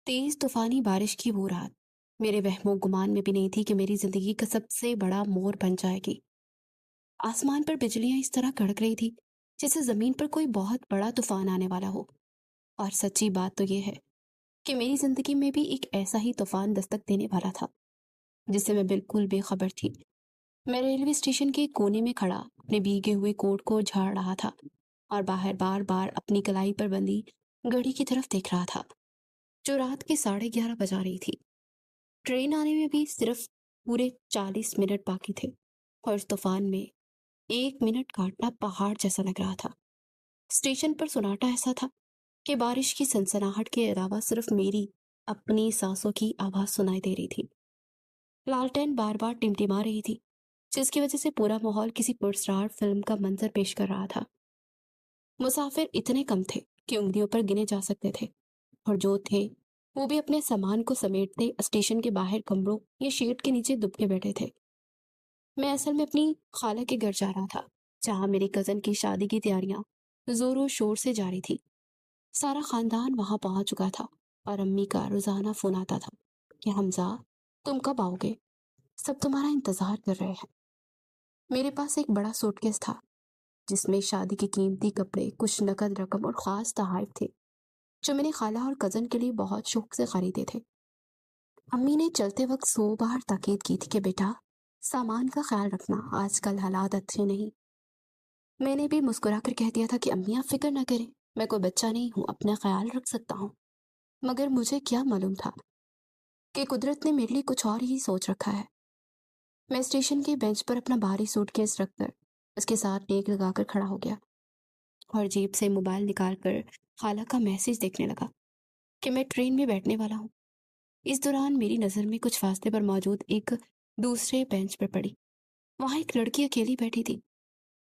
तेज तूफानी बारिश की वो रात मेरे वहमो गुमान में भी नहीं थी कि मेरी जिंदगी का सबसे बड़ा मोड़ बन जाएगी। आसमान पर बिजलियां इस तरह कड़क रही थी जैसे जमीन पर कोई बहुत बड़ा तूफान आने वाला हो। और सच्ची बात तो ये है कि मेरी जिंदगी में भी एक ऐसा ही तूफान दस्तक देने वाला था, जिससे मैं बिल्कुल बेखबर थी। मैं रेलवे स्टेशन के कोने में खड़ा अपने भीगे हुए कोट को झाड़ रहा था और बाहर बार बार अपनी कलाई पर बंधी घड़ी की तरफ देख रहा था, जो रात के 11:30 बजा रही थी। ट्रेन आने में भी सिर्फ पूरे 40 मिनट बाकी थे और इस तूफान में 1 मिनट काटना पहाड़ जैसा लग रहा था। स्टेशन पर सन्नाटा ऐसा था कि बारिश की सनसनाहट के अलावा सिर्फ मेरी अपनी सांसों की आवाज सुनाई दे रही थी। लालटेन बार बार टिमटिमा रही थी, जिसकी वजह से पूरा माहौल किसी पुरस्कार फिल्म का मंजर पेश कर रहा था। मुसाफिर इतने कम थे कि उंगलियों पर गिने जा सकते थे, और जो थे वो भी अपने सामान को समेटते स्टेशन के बाहर कमरों या शेड के नीचे दुबके बैठे थे। मैं असल में अपनी खाला के घर जा रहा था, जहाँ मेरी कजन की शादी की तैयारियां जोरों शोर से जारी थी। सारा खानदान वहां पहुंच चुका था और अम्मी का रोजाना फोन आता था कि हमजा, तुम कब आओगे, सब तुम्हारा इंतजार कर रहे हैं। मेरे पास एक बड़ा सूटकेस था, जिसमें शादी के कीमती कपड़े, कुछ नकद रकम और खास तोहफे थे, जो मैंने खाला और कजन के लिए बहुत शौक से खरीदे थे। अम्मी ने चलते वक्त 100 बार ताकीद की थी कि बेटा, सामान का ख्याल रखना, आजकल हालात अच्छे नहीं। मैंने भी मुस्कुराकर कह दिया था कि अम्मी आप फिक्र ना करें, मैं कोई बच्चा नहीं हूँ, अपना ख्याल रख सकता हूँ। मगर मुझे क्या मालूम था कि कुदरत ने मेरे लिए कुछ और ही सोच रखा है। मैं स्टेशन के बेंच पर अपना भारी सूटकेस रखकर उसके साथ टेक लगाकर खड़ा हो गया और जेब से मोबाइल निकालकर खाला का मैसेज देखने लगा कि मैं ट्रेन में बैठने वाला हूँ। इस दौरान मेरी नजर में कुछ फासले पर मौजूद एक दूसरे बेंच पर पड़ी। वहां एक लड़की अकेली बैठी थी।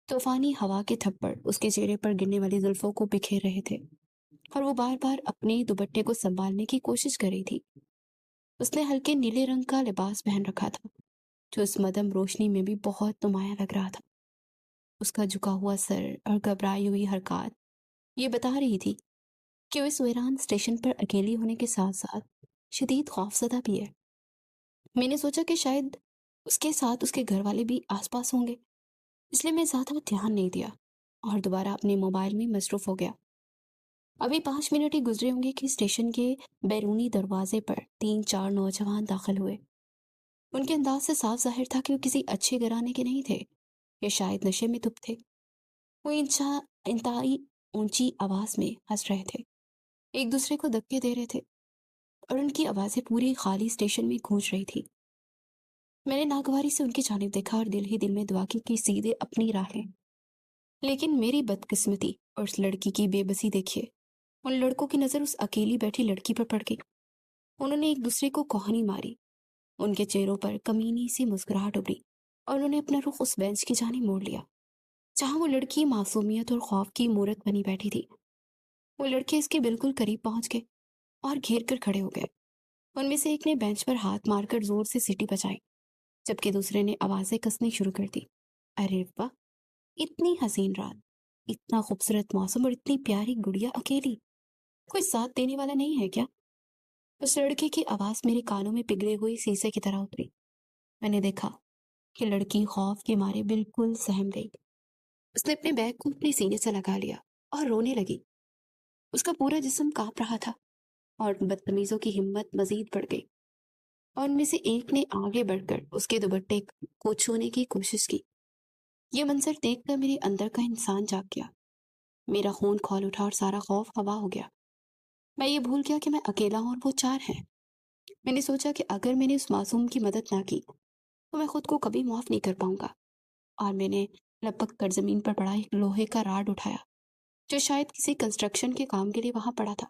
तूफानी हवा के थप्पड़ उसके चेहरे पर गिरने वाली जुल्फों को बिखेर रहे थे और वो बार बार अपने दुपट्टे को संभालने की कोशिश कर रही थी। उसने हल्के नीले रंग का लिबास पहन रखा था, जो इस मदम रोशनी में भी बहुत नुमाया लग रहा था। उसका झुका हुआ सर और घबराई हुई हरकत ये बता रही थी कि वो इस वीरान स्टेशन पर अकेली होने के साथ साथ शदीद खौफजदा भी है। मैंने सोचा कि शायद उसके साथ उसके घर वाले भी आसपास होंगे, इसलिए मैं ज्यादा ध्यान नहीं दिया और दोबारा अपने मोबाइल में मसरूफ हो गया। अभी 5 मिनट ही गुजरे होंगे कि स्टेशन के बैरूनी दरवाजे पर 3-4 नौजवान दाखिल हुए। उनके अंदाज से साफ जाहिर था कि वो किसी अच्छे घराने के नहीं थे या शायद नशे में धुत थे। वो इंतहाई ऊंची आवाज में हंस रहे थे, एक दूसरे को धक्के दे रहे थे और उनकी आवाजें पूरी खाली स्टेशन में गूंज रही थी। मैंने नागवारी से उनकी जानिब देखा और दिल ही दिल में दुआ की कि सीधे अपनी राहें। लेकिन मेरी बदकिस्मती और उस लड़की की बेबसी देखिए। उन लड़कों की नजर उस अकेली बैठी लड़की पर पड़ गई। उन्होंने एक दूसरे को कौहनी मारी। उनके चेहरों पर कमीनी सी मुस्कुराहट उभरी और उन्होंने अपना रुख उस बेंच की जानिब मोड़ लिया, जहां वो लड़की मासूमियत और खौफ की मूरत बनी बैठी थी। वो लड़के इसके बिल्कुल करीब पहुंच गए और घेर कर खड़े हो गए। उनमें से एक ने बेंच पर हाथ मारकर जोर से सीटी बजाई, जबकि दूसरे ने आवाजें कसनी शुरू कर दी। अरे वाह, इतनी हसीन रात, इतना खूबसूरत मौसम और इतनी प्यारी गुड़िया अकेली, कोई साथ देने वाला नहीं है क्या? उस लड़के की आवाज मेरे कानों में पिघले हुए शीशे की तरह उतरी। मैंने देखा कि लड़की खौफ के मारे बिल्कुल सहम गई। उसने अपने बैग को अपने सीने से लगा लिया और रोने लगी। उसका पूरा जिस्म कांप रहा था और बदतमीजों की हिम्मत मजीद बढ़ गई, और उनमें से एक ने आगे बढ़कर उसके दुपट्टे को छूने की कोशिश की। यह मंजर देखकर मेरे अंदर का इंसान जाग गया। मेरा खून खौल उठा और सारा खौफ हवा हो गया। मैं ये भूल गया कि मैं अकेला हूं और वो चार हैं। मैंने सोचा कि अगर मैंने उस मासूम की मदद ना की तो मैं खुद को कभी माफ नहीं कर पाऊंगा, और मैंने लपक कर जमीन पर पड़ा एक लोहे का राड उठाया, जो शायद किसी कंस्ट्रक्शन के काम के लिए वहां पड़ा था,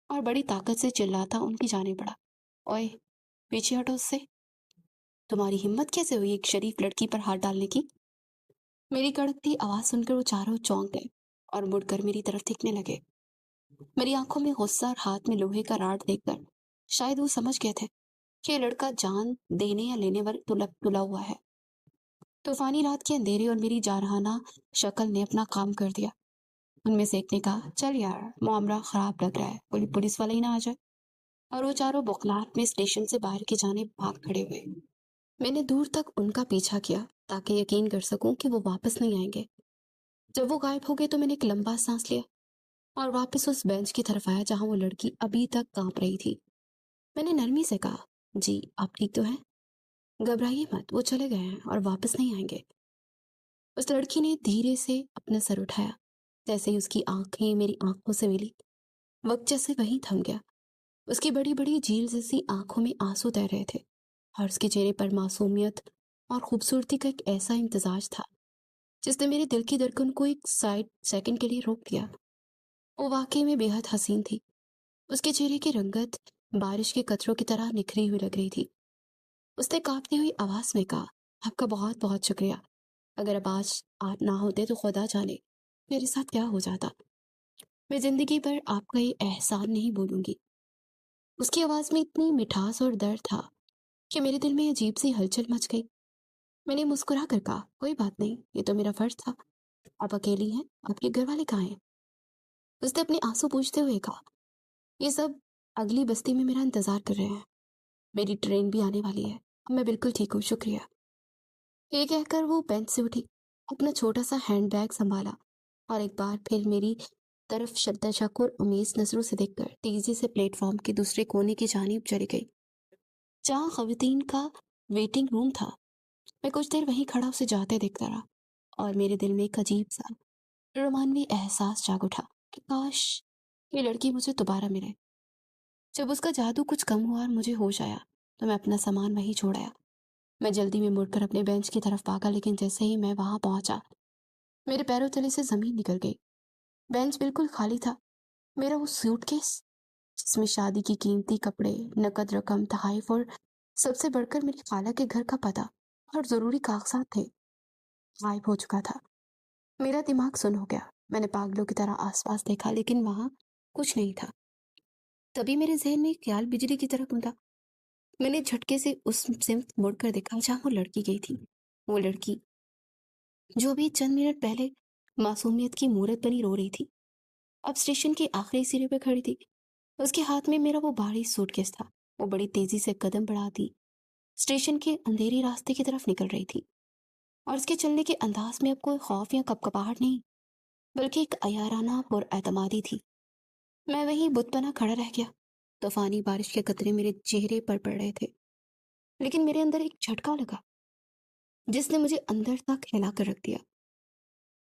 और बड़ी ताकत से चिल्लाता उनकी जाने पड़ा। ओए, पीछे हटो उससे, तुम्हारी हिम्मत कैसे हुई एक शरीफ लड़की पर हाथ डालने की? मेरी कड़कती आवाज सुनकर वो चारों चौंक गए और मुड़कर मेरी तरफ देखने लगे। मेरी आंखों में गुस्सा और हाथ में लोहे का राड देखकर शायद वो समझ गए थे कि ये लड़का जान देने या लेने वाले तुला हुआ है। तूफानी रात के अंधेरे और मेरी जारहाना शक्ल ने अपना काम कर दिया। उनमें से एक ने कहा, चल यार, मामला खराब लग रहा है, कोई पुलिस वाला ही ना आ जाए। और वो चारों बौखलाहट में स्टेशन से बाहर की जानिब भाग खड़े हुए। मैंने दूर तक उनका पीछा किया ताकि यकीन कर सकूं कि वो वापस नहीं आएंगे। जब वो गायब हो गए तो मैंने एक लंबा सांस लिया और वापस उस बेंच की तरफ आया जहां वो लड़की अभी तक कांप रही थी। मैंने नरमी से कहा, जी आप ठीक तो हैं? घबराइए मत, वो चले गए हैं और वापस नहीं आएंगे। उस लड़की ने धीरे से अपना सर उठाया। जैसे ही उसकी आंखें मेरी आंखों से मिली, वक्त जैसे वहीं थम गया। उसकी बड़ी बड़ी झील जैसी आंखों में आंसू तैर रहे थे और उसके चेहरे पर मासूमियत और खूबसूरती का एक ऐसा इम्तिजाज था जिसने मेरे दिल की धड़कन को एक साइड सेकंड के लिए रोक दिया। वो वाकई में बेहद हसीन थी। उसके चेहरे की रंगत बारिश के कतरों की तरह निखरी हुई लग रही थी। उसने कांपती हुई आवाज में कहा, आपका बहुत बहुत शुक्रिया। अगर अब आज आप ना होते तो खुदा जाने मेरे साथ क्या हो जाता। मैं जिंदगी भर आपका ये एहसान नहीं भूलूंगी। उसकी आवाज में इतनी मिठास और दर्द था कि मेरे दिल में अजीब सी हलचल मच गई। मैंने मुस्कुरा कर कहा, कोई बात नहीं, ये तो मेरा फर्ज था। आप अकेली हैं? आपके घर वाले कहाँ हैं? उसने अपने आंसू पूछते हुए कहा, ये सब अगली बस्ती में मेरा इंतजार कर रहे हैं। मेरी ट्रेन भी आने वाली है। अब मैं बिल्कुल ठीक हूँ, शुक्रिया। ये कहकर वो बेंच से उठी, अपना छोटा सा हैंड बैग संभाला और एक बार फिर मेरी तरफ शक और उमेश नजरों से देखकर तेजी से प्लेटफॉर्म के दूसरे कोने की जानिब चली गई जहाँ खवातीन का वेटिंग रूम था। मैं कुछ देर वहीं खड़ा उसे जाते देखता रहा और मेरे दिल में एक अजीब सा रोमानवी एहसास जाग उठा कि काश ये लड़की मुझे दोबारा मिले। जब उसका जादू कुछ कम हुआ और मुझे होश आया तो मैं अपना सामान वहीं छोड़ आया। मैं जल्दी में मुड़कर अपने बेंच की तरफ भागा, लेकिन जैसे ही मैं वहां पहुंचा मेरे पैरों तले से जमीन निकल गई। बेंच बिल्कुल खाली था। मेरा वो सूटकेस जिसमें शादी की कीमती कपड़े, नकद रकम, तहाइफ और सबसे बढ़कर मेरी खाला के घर का पता और जरूरी कागजात थे, गायब हो चुका था। मेरा दिमाग सुन हो गया। मैंने पागलों की तरह आसपास देखा लेकिन वहां कुछ नहीं था। तभी मेरे जहन में एक ख्याल बिजली की तरह कूदा। मैंने झटके से उस सिमत मुड़कर देखा जहां वो लड़की गई थी। वो लड़की जो अभी चंद मिनट पहले मासूमियत की मूरत बनी रो रही थी, अब स्टेशन के आखिरी सिरे पे खड़ी थी। उसके हाथ में मेरा वो भारी सूटकेस था। वो बड़ी तेजी से कदम बढ़ाती स्टेशन के अंधेरे रास्ते की तरफ निकल रही थी और उसके चलने के अंदाज में अब कोई खौफ या कपकपाहट नहीं, बल्कि एक अयाराना पुरएतमादी थी। मैं वहीं बुत बना खड़ा रह गया। तूफानी बारिश के कतरे मेरे चेहरे पर पड़ रहे थे, लेकिन मेरे अंदर एक झटका लगा जिसने मुझे अंदर तक हिला कर रख दिया।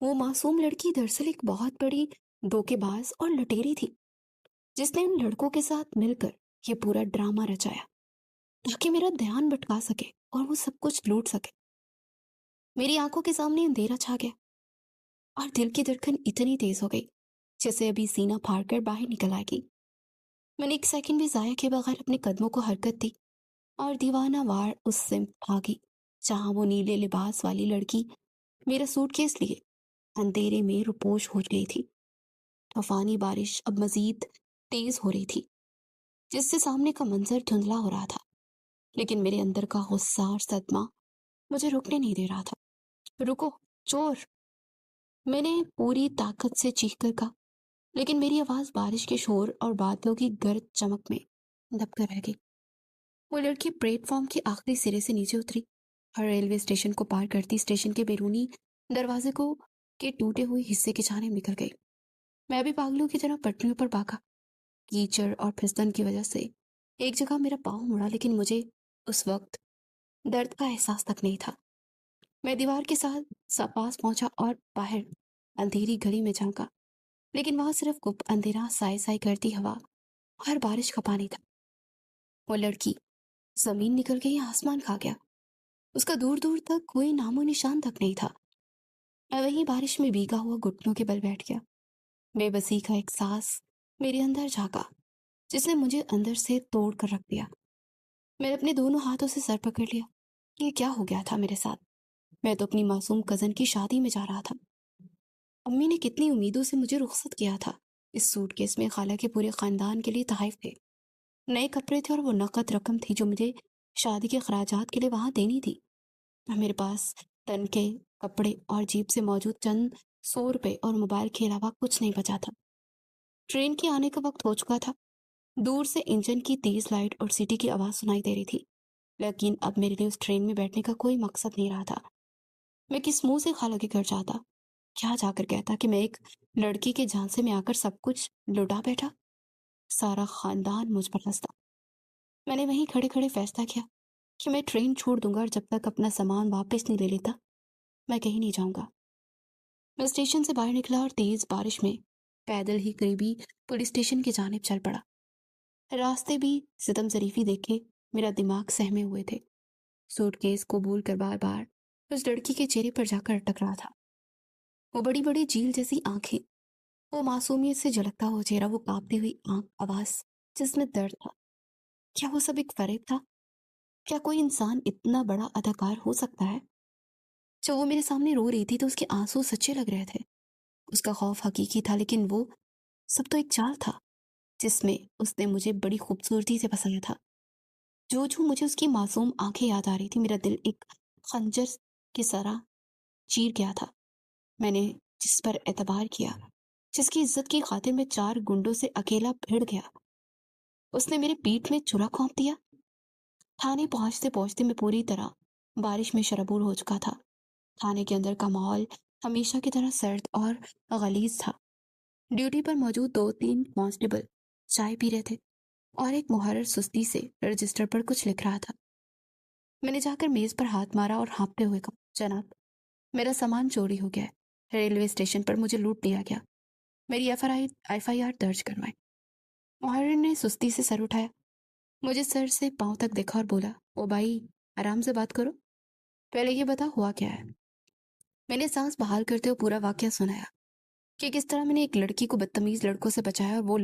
वो मासूम लड़की दरअसल एक बहुत बड़ी धोखेबाज और लुटेरी थी जिसने उन लड़कों के साथ मिलकर ये पूरा ड्रामा रचाया ताकि मेरा ध्यान भटका सके और वो सब कुछ लूट सके। मेरी आंखों के सामने अंधेरा छा गया और दिल की धड़कन इतनी तेज हो गई जैसे अभी सीना फाड़कर बाहर निकल आएगी। मैंने एक सेकंड भी जाया किए बगैर अपने कदमों को हरकत दी और दीवाना वार उस सिमत भागी जहां वो नीले लिबास वाली लड़की मेरा सूटकेस लिए अंधेरे में रुपोश हो गई थी। तूफानी बारिश अब मजीद तेज हो रही थी जिससे सामने का मंजर धुंधला हो रहा था, लेकिन मेरे अंदर का गुस्सा और सदमा मुझे रुकने नहीं दे रहा था। रुको, चोर! मैंने पूरी ताकत से चीख कर कहा, लेकिन मेरी आवाज बारिश के शोर और बादलों की गर्द चमक में दबकर रह गई। वो लड़की प्लेटफॉर्म के आखिरी सिरे से नीचे उतरी और रेलवे स्टेशन को पार करती स्टेशन के बैरूनी दरवाजे को के टूटे हुए हिस्से की जाने निकल गई। मैं भी पागलों की तरह पटरियों पर भागा। कीचड़ और फिसलन की वजह से एक जगह मेरा पाँव मुड़ा, लेकिन मुझे उस वक्त दर्द का एहसास तक नहीं था। मैं दीवार के साथ पास पहुंचा और बाहर अंधेरी गली में झांका, लेकिन वहां सिर्फ गुप्त अंधेरा, साए साए करती हवा और बारिश का पानी था। वो लड़की जमीन निकल गई, आसमान खा गया। उसका दूर दूर तक कोई नामो निशान तक नहीं था। मैं वहीं बारिश में भीगा हुआ घुटनों के बल बैठ गया। बेबसी का एक सांस मेरे अंदर झांका जिसने मुझे अंदर से तोड़ कर रख दिया। मैंने अपने दोनों हाथों से सर पकड़ लिया। ये क्या हो गया था मेरे साथ? मैं तो अपनी मासूम कजन की शादी में जा रहा था। अम्मी ने कितनी उम्मीदों से मुझे रुखसत किया था। इस सूटकेस में खाला के पूरे खानदान के लिए तोहफे थे, नए कपड़े थे और वो नकद रकम थी जो मुझे शादी के खर्चात के लिए वहां देनी थी। और मेरे पास तन के कपड़े और जेब से मौजूद चंद 100 रुपए और मोबाइल के अलावा कुछ नहीं बचा था। ट्रेन के आने का वक्त हो चुका था। دور سے انجن کی تیز لائٹ اور سیٹی کی آواز سنائی دے رہی تھی، لیکن اب میرے لیے اس ٹرین میں بیٹھنے کا کوئی مقصد نہیں رہا تھا۔ میں کس منہ سے خالہ کے گھر جاتا؟ کیا جا کر کہتا کہ میں ایک لڑکی کے جھانسے میں آ کر سب کچھ لٹا بیٹھا؟ سارا خاندان مجھ پر ہنستا۔ میں نے وہیں کھڑے کھڑے فیصلہ کیا کہ میں ٹرین چھوڑ دوں گا، اور جب تک اپنا سامان واپس نہیں لے لیتا میں کہیں نہیں جاؤں گا۔ میں اسٹیشن سے باہر نکلا اور تیز بارش میں پیدل ہی قریبی پولیس اسٹیشن کی جانب چل پڑا۔ راستے بھی ستم ظریفی دیکھ کے میرا دماغ سہمے ہوئے تھے۔ سوٹ کیس کو بول کر بار بار اس لڑکی کے چہرے پر جا کر اٹک رہا تھا۔ وہ بڑی بڑی جھیل جیسی آنکھیں، وہ معصومیت سے جھلکتا ہوا چہرہ، وہ کانپتی ہوئی آواز جس میں درد تھا۔ کیا وہ سب ایک فریب تھا؟ کیا کوئی انسان اتنا بڑا اداکار ہو سکتا ہے؟ جب وہ میرے سامنے رو رہی تھی تو اس کے آنسو سچے لگ رہے تھے، اس کا خوف حقیقی تھا، لیکن وہ سب تو ایک چال تھا جس میں اس نے مجھے بڑی خوبصورتی سے پسایا تھا۔ جو مجھے اس کی معصوم آنکھیں یاد آ رہی تھی، میرا دل ایک خنجر کی طرح چیر گیا تھا۔ میں نے جس پر اعتبار کیا، جس کی عزت کی خاطر میں 4 گنڈوں سے اکیلا بھیڑ گیا، اس نے میرے پیٹھ میں چھرا گھونپ دیا۔ تھانے پہنچتے پہنچتے میں پوری طرح بارش میں شرابور ہو چکا تھا۔ تھانے کے اندر کا ماحول ہمیشہ کی طرح سرد اور غلیظ تھا۔ ڈیوٹی پر موجود 2-3 کانسٹیبل چائے پی رہے تھے اور ایک محرر سستی سے رجسٹر پر کچھ لکھ رہا تھا۔ میں نے جا کر میز پر ہاتھ مارا اور ہانپتے ہوئے کہا، جناب، میرا سامان چوری ہو گیا ہے، ریلوے اسٹیشن پر مجھے لوٹ لیا گیا، میری ایف آئی آر درج کروائیں۔ محرر نے سستی سے سر اٹھایا، مجھے سر سے پاؤں تک دیکھا اور بولا، او بھائی آرام سے بات کرو، پہلے یہ بتا ہوا کیا ہے۔ میں نے سانس بحال کرتے ہوئے پورا واقعہ سنایا کہ کس طرح میں نے ایک لڑکی کو بدتمیز لڑکوں سے بچایا اور وہ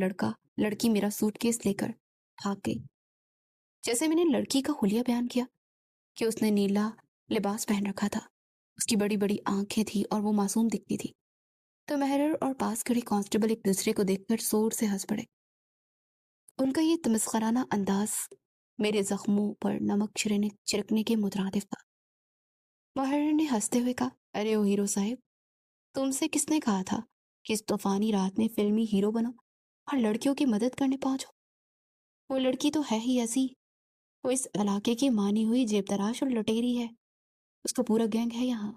لڑکی میرا سوٹ کیس لے کر بھاگ گئی۔ جیسے میں نے لڑکی کا حلیہ بیان کیا کہ اس نے نیلا لباس پہن رکھا تھا، اس کی بڑی بڑی آنکھیں تھی اور وہ معصوم دکھتی تھی، تو محرر اور پاس کھڑے کانسٹیبل ایک دوسرے کو دیکھ کر زور سے ہنس پڑے۔ ان کا یہ تمسخرانہ انداز میرے زخموں پر نمک چھڑکنے کے مترادف تھا۔ محرر نے ہنستے ہوئے کہا، ارے او ہیرو صاحب، تم سے کس نے کہا تھا کہ اس طوفانی رات میں فلمی ہیرو بنو اور لڑکیوں کی مدد کرنے پہنچو؟ وہ لڑکی تو ہے ہی ایسی، وہ اس علاقے کی مانی ہوئی جیب تراش اور لٹیری ہے، اس کا پورا گینگ ہے یہاں۔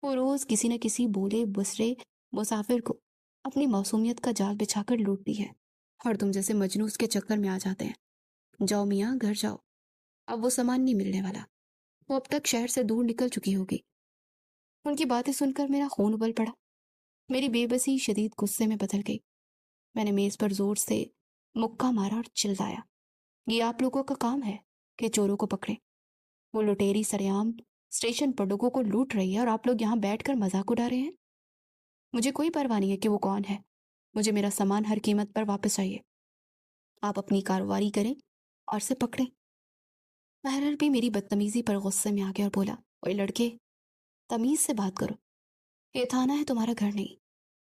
وہ روز کسی نہ کسی بولے بسرے مسافر کو اپنی موسومیت کا جال بچھا کر لوٹتی ہے، اور تم جیسے مجنوں اس کے چکر میں آ جاتے ہیں۔ جاؤ میاں، گھر جاؤ، اب وہ سامان نہیں ملنے والا، وہ اب تک شہر سے دور نکل چکی ہوگی۔ ان کی باتیں سن کر میرا خون ابل پڑا، میری بے بسی شدید غصے میں بدل گئی۔ میں نے میز پر زور سے مکہ مارا اور چلایا، یہ آپ لوگوں کا کام ہے کہ چوروں کو پکڑے؟ وہ لٹیری سریعام اسٹیشن پر لوگوں کو لوٹ رہی ہے اور آپ لوگ یہاں بیٹھ کر مذاق اڑا رہے ہیں؟ مجھے کوئی پرواہ نہیں ہے کہ وہ کون ہے، مجھے میرا سامان ہر قیمت پر واپس چاہیے۔ آپ اپنی کاروباری کریں اور اسے پکڑیں۔ محرر بھی میری بدتمیزی پر غصے میں آ گیا اور بولا، اوے لڑکے، تمیز سے بات کرو، یہ تھانہ ہے، تمہارا گھر نہیں۔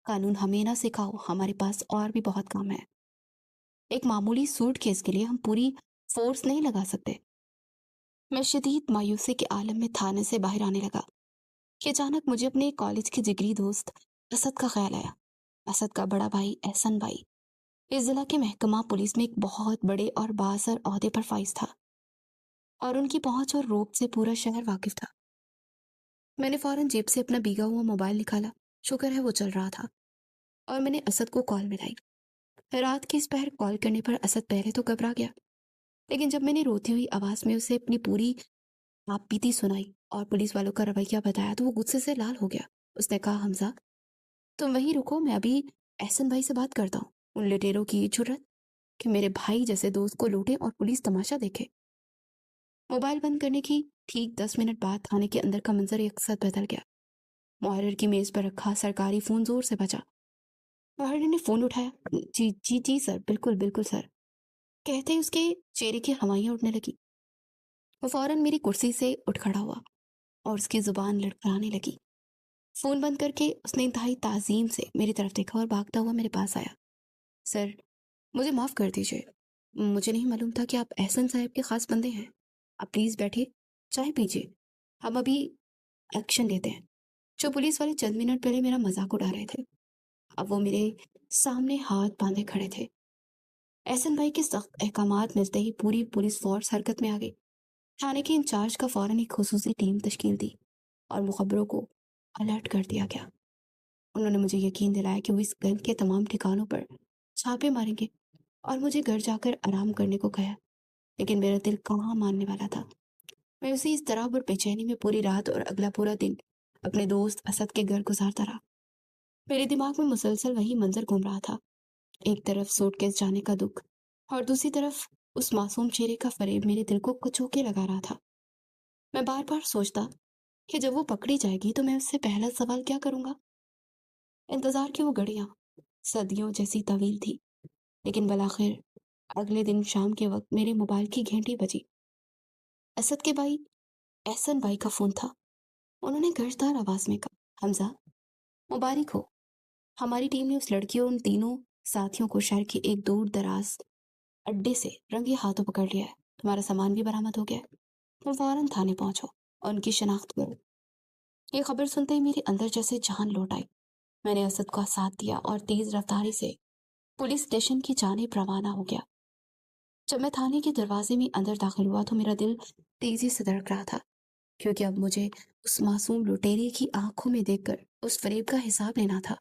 قانون ہمیں نہ سکھاؤ، ہمارے پاس اور بھی بہت کام ہے۔ ایک معمولی سوٹ کیس کے لیے ہم پوری فورس نہیں لگا سکتے۔ میں شدید مایوسی کے عالم میں تھانے سے باہر آنے لگا کہ اچانک مجھے اپنے کالج کے جگری دوست اسد کا خیال آیا۔ اسد کا بڑا بھائی احسن بھائی اس ضلع کے محکمہ پولیس میں ایک بہت بڑے اور بااثر عہدے پر فائز تھا، اور ان کی پہنچ اور روب سے پورا شہر واقف تھا۔ میں نے فوراً جیب سے اپنا بھیگا ہوا موبائل نکالا، شکر ہے وہ چل رہا تھا، اور میں نے اسد کو کال ملائی۔ رات کی اس پہر کال کرنے پر اسد پہلے تو گھبرا گیا، لیکن جب میں نے روتی ہوئی آواز میں اسے اپنی پوری آپ بیتی سنائی اور پولیس والوں کا رویہ بتایا تو وہ غصے سے لال ہو گیا۔ اس نے کہا، حمزہ تم وہیں رکو، میں ابھی احسن بھائی سے بات کرتا ہوں۔ ان لٹیروں کی یہ جرت کہ میرے بھائی جیسے دوست کو لوٹیں اور پولیس تماشا دیکھے۔ موبائل بند کرنے کی ٹھیک 10 منٹ بعد تھانے کے اندر کا منظر یکسر بدل گیا۔ محرر کی میز پر رکھا سرکاری فون زور سے بجا۔ محرر نے فون اٹھایا، جی جی جی سر، بالکل بالکل سر، کہتے ہی اس کے چہرے کی ہوائیاں اڑنے لگی۔ وہ فوراً میری کرسی سے اٹھ کھڑا ہوا اور اس کی زبان لڑکھڑانے لگی۔ فون بند کر کے اس نے انتہائی تعظیم سے میری طرف دیکھا اور بھاگتا ہوا میرے پاس آیا۔ سر، مجھے معاف کر دیجیے، مجھے نہیں معلوم تھا کہ آپ احسن صاحب کے خاص بندے ہیں۔ آپ پلیز بیٹھے، چائے پیجیے، ہم ابھی ایکشن لیتے ہیں۔ جو پولیس والے چند منٹ پہلے میرا مذاق اڑا رہے تھے، اب وہ میرے سامنے ہاتھ باندھے کھڑے تھے۔ एहसन भाई के सख्त अहकामात मिलते ही पूरी पुलिस फोर्स हरकत में आ गई। थाने के इंचार्ज का फौरन एक खुसूसी टीम तश्कील दी और मुखबरों को अलर्ट कर दिया गया। उन्होंने मुझे यकीन दिलाया कि वो इस गैंग के तमाम ठिकानों पर छापे मारेंगे और मुझे घर जाकर आराम करने को कहा। लेकिन मेरा दिल कहाँ मानने वाला था। मैं उसी इस तरह और बेचैनी में पूरी रात और अगला पूरा दिन अपने दोस्त असद के घर गुजारता रहा। मेरे दिमाग में मुसलसल वही मंजर घूम रहा था। एक तरफ सूटकेस जाने का दुख और दूसरी तरफ उस मासूम चेहरे का फरेब मेरे दिल को कुचोके लगा रहा था। मैं बार बार सोचता कि जब वो पकड़ी जाएगी तो मैं उससे पहला सवाल क्या करूंगा। इंतजार की वो घड़ियां सदियों जैसी तवील थी, लेकिन बलाखिर अगले दिन शाम के वक्त मेरे मोबाइल की घंटी बजी। असद के भाई एहसन भाई का फोन था। उन्होंने गर्जदार आवाज में कहा, हमजा, मुबारक हो। हमारी टीम ने उस लड़की और उन तीनों साथियों को शहर के एक दूर दराज अड्डे से रंगे हाथों पकड़ लिया है। तुम्हारा सामान भी बरामद हो गया है। तुम फौरन थाने पहुंचो और उनकी शनाख्त करो। ये खबर सुनते ही मेरे अंदर जैसे जान लौट आई। मैंने असद का साथ दिया और तेज रफ्तारी से पुलिस स्टेशन की जानिब रवाना हो गया। जब मैं थाने के दरवाजे में अंदर दाखिल हुआ तो मेरा दिल तेजी से धड़क रहा था, क्योंकि अब मुझे उस मासूम लुटेरे की आंखों में देखकर उस फरेब का हिसाब लेना था।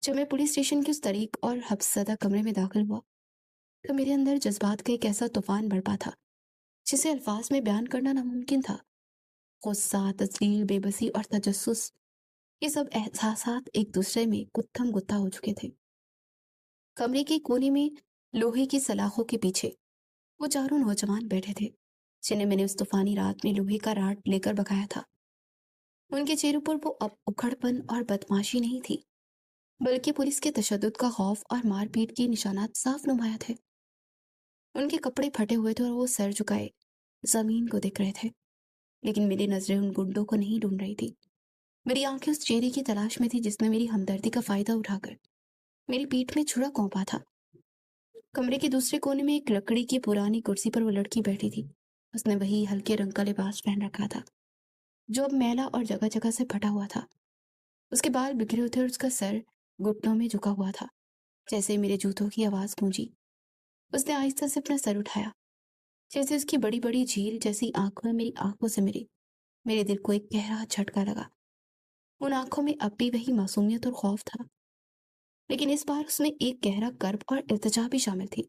जब मैं पुलिस स्टेशन के उस तरीक और हफ्सदा कमरे में दाखिल हुआ तो मेरे अंदर जज्बात का एक ऐसा तूफान बरपा था जिसे अल्फाज में बयान करना नामुमकिन था। गुस्सा, तस्लील, बेबसी और तजस्सुस, ये सब एहसासात एक दूसरे में गुत्थम गुत्था हो चुके थे। कमरे के कोने में लोहे की सलाखों के पीछे वो चारों नौजवान बैठे थे जिन्हें मैंने उस तूफानी रात में लोहे का राड लेकर भगाया था। उनके चेहरों पर वो अब उखड़पन और बदमाशी नहीं थी, बल्कि पुलिस के तशद्दुद का खौफ और मारपीट के निशानात साफ नुमाया थे। उनके कपड़े फटे हुए थे और वो सर झुकाए जमीन को देख रहे थे, लेकिन मेरी नजरें उन गुंडों को नहीं ढूंढ रही थी। मेरी आंखें उस चेहरे की तलाश में थी जिसने मेरी हमदर्दी का फायदा उठाकर मेरी पीठ में छुरा कौंपा था। कमरे के दूसरे कोने में एक लकड़ी की पुरानी कुर्सी पर वो लड़की बैठी थी। उसने वही हल्के रंग का लिबास पहन रखा था जो अब मैला और जगह जगह से फटा हुआ था। उसके बाल बिखरे हुए थे और उसका सर घुटनों में झुका हुआ था। जैसे ही मेरे जूतों की आवाज गूंजी, उसने आहिस्ता से अपना सर उठाया। जैसे उसकी बड़ी बड़ी झील जैसी आंखों मेरी आंखों से मिली, मेरे दिल को एक गहरा झटका लगा। उन आंखों में अब भी वही मासूमियत और खौफ था, लेकिन इस बार उसमें एक गहरा कर्ब और इल्तिजा भी शामिल थी।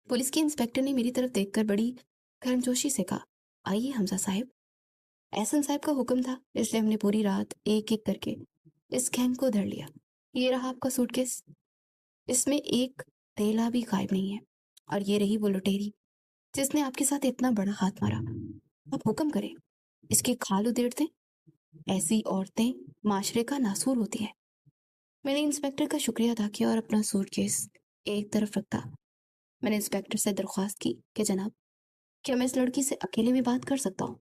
पुलिस के इंस्पेक्टर ने मेरी तरफ देखकर बड़ी गर्मजोशी से कहा, आइए हमजा साहब। एहसन साहब का हुक्म था, इसलिए हमने पूरी रात एक एक करके इस गैंग को धर लिया। ये रहा आपका सूटकेस, इसमें एक थैला भी गायब नहीं है। और ये रही वो लुटेरी जिसने आपके साथ इतना बड़ा हाथ मारा। अब हुक्म करें, इसकी खाल उधेड़ दें। ऐसी औरतें माशरे का नासूर होती है। मैंने इंस्पेक्टर का शुक्रिया अदा किया और अपना सूटकेस एक तरफ रखा। मैंने इंस्पेक्टर से दरख्वास्त की कि जनाब, क्या मैं इस लड़की से अकेले में बात कर सकता हूँ?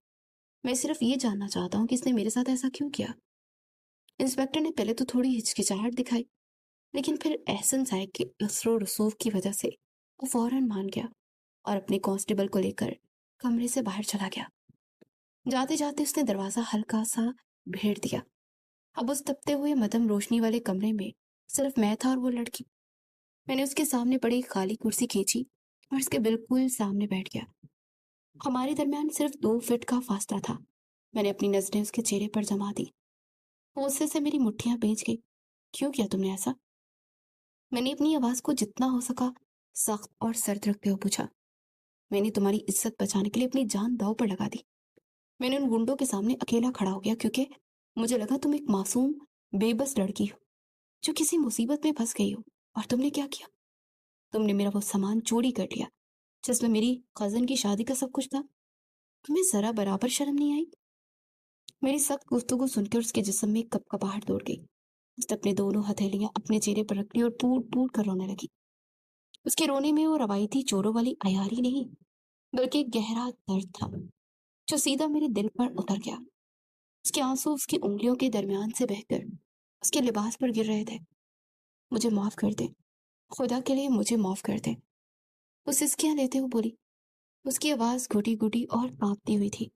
मैं सिर्फ ये जानना चाहता हूँ कि इसने मेरे साथ ऐसा क्यों किया। इंस्पेक्टर ने पहले तो थोड़ी हिचकिचाहट दिखाई, लेकिन फिर एहसन साहब के असरो रसूख की वजह से वो फौरन मान गया और अपने कांस्टेबल को लेकर कमरे से बाहर चला गया। जाते जाते उसने दरवाजा हल्का सा भेड़ दिया। अब उस तपते हुए मदम रोशनी वाले कमरे में सिर्फ मैं था और वो लड़की। मैंने उसके सामने पड़ी एक खाली कुर्सी खींची और उसके बिल्कुल सामने बैठ गया। हमारे दरमियान सिर्फ 2 फीट का फासला था। मैंने अपनी नजरें उसके चेहरे पर जमा दी। गुस्से से मेरी मुट्ठियां भींच गई। क्यों किया तुमने ऐसा? मैंने अपनी आवाज को जितना हो सका सख्त और सर्द रखते हुए पूछा। मैंने तुम्हारी इज्जत बचाने के लिए अपनी जान दांव पर लगा दी। मैंने उन गुंडों के सामने अकेला खड़ा हो गया क्योंकि मुझे लगा तुम एक मासूम बेबस लड़की हो जो किसी मुसीबत में फंस गई हो। और तुमने क्या किया? तुमने मेरा वो सामान चोरी कर लिया जिसमें मेरी कजन की शादी का सब कुछ था। तुम्हें जरा बराबर शर्म नहीं आई? मेरी सख्त गुफ्तगू सुनकर उसके जिस्म में कपकपाहट दौड़ गई। उसने अपने दोनों हथेलियां अपने चेहरे पर रख ली और फूट फूट कर रोने लगी। उसके रोने में वो रवायती चोरों वाली अयारी नहीं, बल्कि एक गहरा दर्द था जो सीधा मेरे दिल पर उतर गया। उसके आंसू उसकी उंगलियों के दरमियान से बहकर उसके लिबास पर गिर रहे थे। मुझे माफ कर दे, खुदा के लिए मुझे माफ कर दे, वो सिसकियां लेते हुए बोली। उसकी आवाज घुटी घुटी और कांपती हुई थी।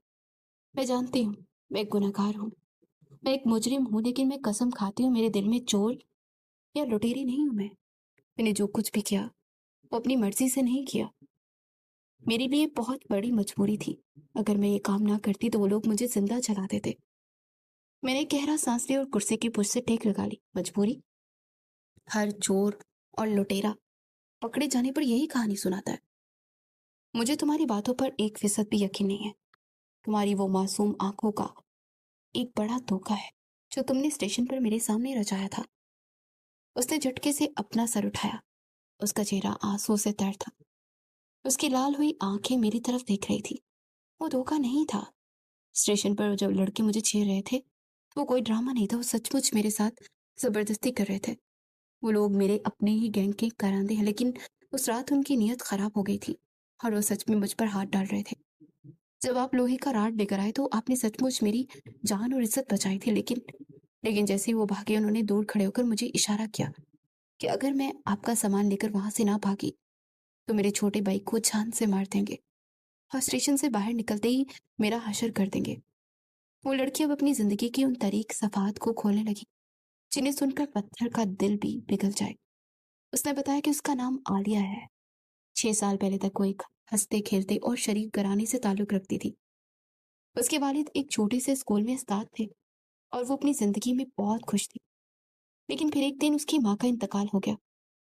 मैं जानती हूँ, मैं एक गुनहगार हूँ, मैं एक मुजरिम हूँ, लेकिन मैं कसम खाती हूँ मेरे दिल में चोर या लुटेरी नहीं हूँ। मैंने जो कुछ भी किया वो अपनी मर्जी से नहीं किया। मेरे लिए बहुत बड़ी मजबूरी थी। अगर मैं ये काम ना करती तो वो लोग मुझे जिंदा जला देते। मैंने गहरा सांस लिया और कुर्सी की पुष्ट से टेक लगा ली। मजबूरी? हर चोर और लुटेरा पकड़े जाने पर यही कहानी सुनाता है। मुझे तुम्हारी बातों पर 1% भी यकीन नहीं है। तुम्हारी वो मासूम आंखों का एक बड़ा धोखा है जो तुमने स्टेशन पर मेरे सामने रचाया था। उसने झटके से अपना सर उठाया। उसका चेहरा आंसू से तर था। उसकी लाल हुई आंखें मेरी तरफ देख रही थी। वो धोखा नहीं था। स्टेशन पर जब लड़के मुझे छेड़ रहे थे तो वो कोई ड्रामा नहीं था। वो सचमुच मेरे साथ जबरदस्ती कर रहे थे। वो लोग मेरे अपने ही गैंग के करांदे हैं, लेकिन उस रात उनकी नीयत खराब हो गई थी और वो सच में मुझ पर हाथ डाल रहे थे। जब आप लोहे का राड लेकर आए तो आपने सचमुच मेरी जान और इज्जत बचाई थी, लेकिन लेकिन जैसे ही वो भागे उन्होंने दूर खड़े होकर मुझे इशारा किया कि अगर मैं आपका सामान लेकर वहां से ना भागी तो मेरे छोटे भाई को जान से मार देंगे और स्टेशन से बाहर निकलते ही मेरा हशर कर देंगे। वो लड़की अब अपनी जिंदगी की उन तारीख सफात को खोलने लगी जिन्हें सुनकर पत्थर का दिल भी पिघल जाए। उसने बताया कि उसका नाम आलिया है। 6 साल पहले तक वो एक हंसते खेलते और शरीफ घराने से ताल्लुक रखती थी। उसके वालिद एक छोटे से स्कूल में उस्ताद थे और वो अपनी जिंदगी में बहुत खुश थी। लेकिन फिर एक दिन उसकी माँ का इंतकाल हो गया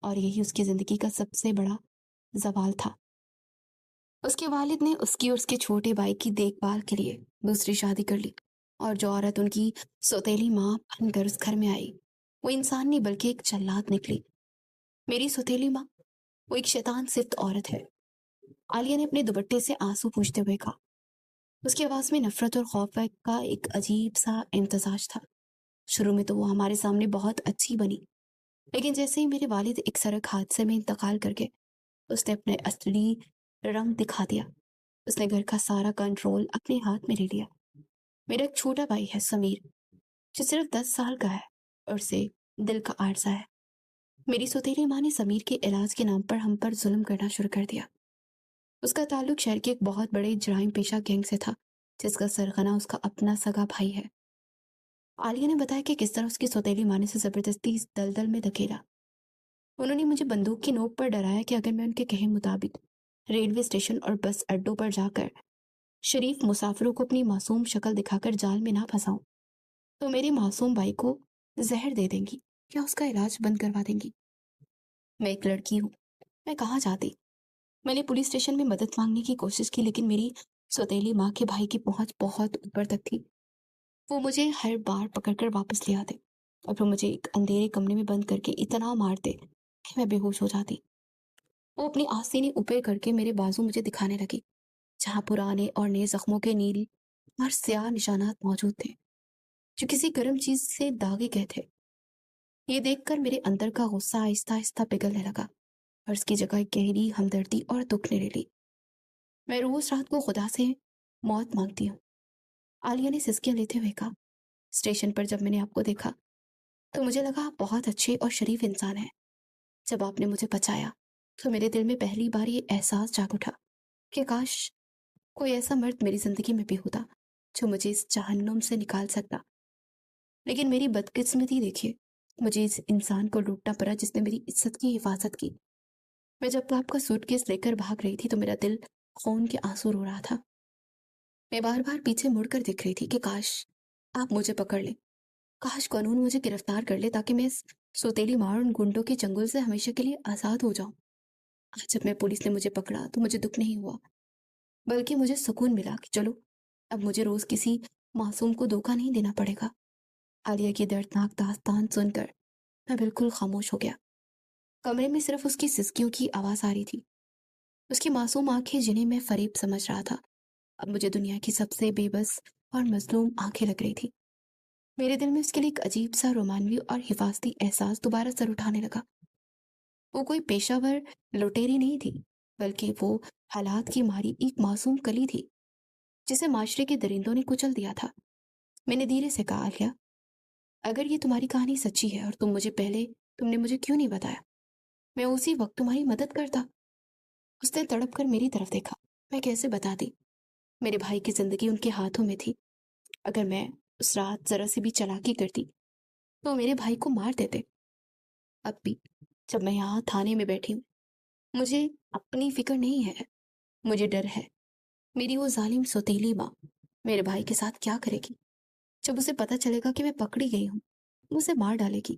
और यही उसकी जिंदगी का सबसे बड़ा जवाल था। उसके वालिद ने उसकी और उसके छोटे भाई की देखभाल के लिए दूसरी शादी कर ली और जो औरत उनकी सौतेली माँ बनकर उस घर में आई वो इंसान नहीं बल्कि एक जल्लाद निकली। मेरी सौतेली माँ वो एक शैतान सिफ्त औरत है। आलिया ने अपने दुपट्टे से आंसू पूछते हुए कहा। उसकी आवाज में नफरत और खौफ का एक अजीब सा इम्तजाज था। शुरू में तो वो हमारे सामने बहुत अच्छी बनी, लेकिन जैसे ही मेरे वालिद एक सड़क हादसे में इंतकाल कर गए उसने अपने असली रंग दिखा दिया। उसने घर का सारा कंट्रोल अपने हाथ में ले लिया। मेरा एक छोटा भाई है समीर, जो सिर्फ 10 साल का है और उसे दिल का आरसा है। मेरी सौतेली माँ ने समीर के इलाज के नाम पर हम पर जुल्म करना शुरू कर दिया। उसका ताल्लुक शहर के एक बहुत बड़े जराइम पेशा गैंग से था जिसका सरगना उसका अपना सगा भाई है। आलिया ने बताया कि किस तरह उसकी सौतेली माँ ने उसे जबरदस्ती इस दलदल में धकेला। उन्होंने मुझे बंदूक की नोक पर डराया कि अगर मैं उनके कहे मुताबिक रेलवे स्टेशन और बस अड्डों पर जाकर शरीफ मुसाफिरों को अपनी मासूम शक्ल दिखाकर जाल में ना फंसाऊं तो मेरे मासूम भाई को जहर दे देंगी या उसका इलाज बंद करवा देंगी। मैं एक लड़की हूँ, मैं कहाँ जाती। मैंने पुलिस स्टेशन में मदद मांगने की कोशिश की, लेकिन मेरी सौतेली माँ के भाई की पहुंच बहुत ऊपर तक थी। वो मुझे हर बार पकड़कर वापस ले आते और फिर मुझे एक अंधेरे कमरे में बंद करके इतना मारते कि मैं बेहोश हो जाती। वो अपनी आस्तीनें ऊपर करके मेरे बाजू मुझे दिखाने लगी, जहाँ पुराने और नए जख्मों के नील और स्याह निशानात मौजूद थे जो किसी गर्म चीज से दागे गए थे। ये देखकर मेरे अंदर का गुस्सा आहिस्ता आहिस्ता पिघलने लगा और उसकी जगह एक गहरी हमदर्दी और दुख ने ले ली। मैं रोज रात को खुदा से मौत मांगती हूँ, आलिया ने सिसकियां लेते हुए कहा। स्टेशन पर जब मैंने आपको देखा तो मुझे लगा आप बहुत अच्छे और शरीफ इंसान हैं। जब आपने मुझे बचाया तो मेरे दिल में पहली बार ये एहसास जाग उठा कि काश कोई ऐसा मर्द मेरी जिंदगी में भी होता जो मुझे इस जहन्नुम से निकाल सकता। लेकिन मेरी बदकिस्मती देखिए, मुझे इस इंसान को लूटना पड़ा जिसने मेरी इज्जत की हिफाजत की। मैं जब आपका सूटकेस लेकर भाग रही थी तो मेरा दिल खून के आंसू रो रहा था। मैं बार बार पीछे मुड़कर देख रही थी कि काश आप मुझे पकड़ ले, काश कानून मुझे गिरफ्तार कर ले ताकि मैं इस सौतेली मार उन गुंडों के चंगुल से हमेशा के लिए आजाद हो जाऊं। आज जब मैं पुलिस ने मुझे पकड़ा तो मुझे दुख नहीं हुआ, बल्कि मुझे सुकून मिला कि चलो अब मुझे रोज किसी मासूम को धोखा नहीं देना पड़ेगा। आलिया की दर्दनाक दास्तान सुनकर मैं बिल्कुल खामोश हो गया। कमरे में सिर्फ उसकी सिसकियों की आवाज आ रही थी। उसकी मासूम आंखें जिन्हें मैं फरेब समझ रहा था अब मुझे दुनिया की सबसे बेबस और मजलूम आंखें लग रही थी। मेरे दिल में उसके लिए एक अजीब सा रोमानवी और हिफाजती एहसास दोबारा सर उठाने लगा। वो कोई पेशावर लुटेरी नहीं थी, बल्कि वो हालात की मारी एक मासूम कली थी जिसे माशरे के दरिंदों ने कुचल दिया था। मैंने धीरे से कहा, आलिया, अगर ये तुम्हारी कहानी सच्ची है और तुमने मुझे क्यों नहीं बताया, मैं उसी वक्त तुम्हारी मदद करता। उसने तड़प कर मेरी तरफ देखा। मैं कैसे बताती? मेरे भाई की जिंदगी उनके हाथों में थी। अगर मैं उस रात जरा सी भी चालाकी करती तो मेरे भाई को मार देते। अब भी जब मैं यहाँ थाने में बैठी हूँ مجھے اپنی فکر نہیں ہے، مجھے ڈر ہے میری وہ ظالم سوتیلی ماں میرے بھائی کے ساتھ کیا کرے گی جب اسے پتا چلے گا کہ میں پکڑی گئی ہوں، وہ اسے مار ڈالے گی۔